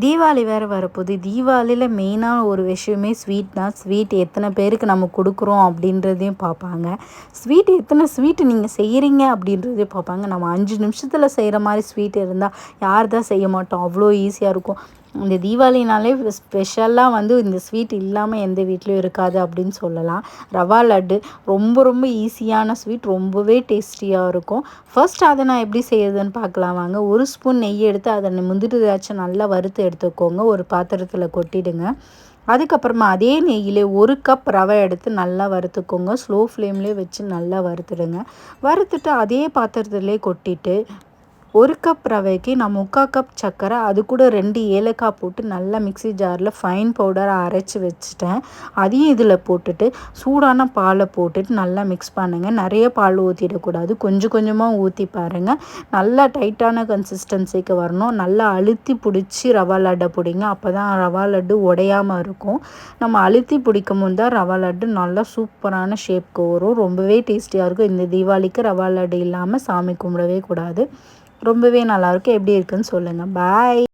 தீபாவளி வேறு வரப்போகுது. தீபாவளியில் மெயினாக ஒரு விஷயமே ஸ்வீட் தான். ஸ்வீட் எத்தனை பேருக்கு நம்ம கொடுக்குறோம் அப்படின்றதையும் பார்ப்பாங்க. எத்தனை ஸ்வீட்டு நீங்கள் செய்கிறீங்க அப்படின்றதையும் பார்ப்பாங்க. நம்ம 5 நிமிஷத்தில் செய்கிற மாதிரி ஸ்வீட் இருந்தால் யார் தான் செய்ய மாட்டோம்? அவ்வளோ ஈஸியாக இருக்கும். இந்த தீபாவளினாலே ஸ்பெஷலாக இந்த ஸ்வீட் இல்லாமல் எந்த வீட்லேயும் இருக்காது அப்படின்னு சொல்லலாம். ரவா லட்டு ரொம்ப ரொம்ப ஈஸியான ஸ்வீட், ரொம்பவே டேஸ்டியாக இருக்கும். ஃபர்ஸ்ட் அதை நான் எப்படி செய்யறதுன்னு பார்க்கலாம் வாங்க. 1 ஸ்பூன் நெய் எடுத்து அதை முந்திரி திராட்சை நல்லா வறுத்து எடுத்துக்கோங்க. ஒரு பாத்திரத்தில் கொட்டிடுங்க. அதுக்கப்புறமா அதே நெய்யிலே 1 கப் ரவை எடுத்து நல்லா வறுத்துக்கோங்க. ஸ்லோ ஃப்ளேம்லேயே வச்சு நல்லா வறுத்துடுங்க. வறுத்துட்டு அதே பாத்திரத்திலே கொட்டிட்டு 1 கப் ரவைக்கு நான் 3/4 கப் சர்க்கரை, அது கூட 2 ஏலக்காய் போட்டு நல்லா மிக்ஸி ஜாரில் ஃபைன் பவுடரை அரைச்சி வச்சுட்டேன். அதையும் இதில் போட்டுட்டு சூடான பாலை போட்டுட்டு நல்லா மிக்ஸ் பண்ணுங்கள். நிறைய பால் ஊற்றிடக்கூடாது, கொஞ்சம் கொஞ்சமாக ஊற்றி பாருங்கள். நல்லா டைட்டான கன்சிஸ்டன்சிக்கு வரணும். நல்லா அழுத்தி பிடிச்சி ரவா லட்டை பிடிங்க. அப்போ தான் ரவா லட்டு உடையாமல் இருக்கும். நம்ம அழுத்தி பிடிக்கும் போது தான் ரவா லட்டு நல்லா சூப்பரான ஷேப்க்கு வரும். ரொம்பவே டேஸ்டியாக இருக்கும். இந்த தீபாவளிக்கு ரவா லட்டு இல்லாமல் சாமி கும்பிடவே கூடாது. ரொம்பவே நல்லாயிருக்கும். எப்படி இருக்குன்னு சொல்லுங்கள். பாய்.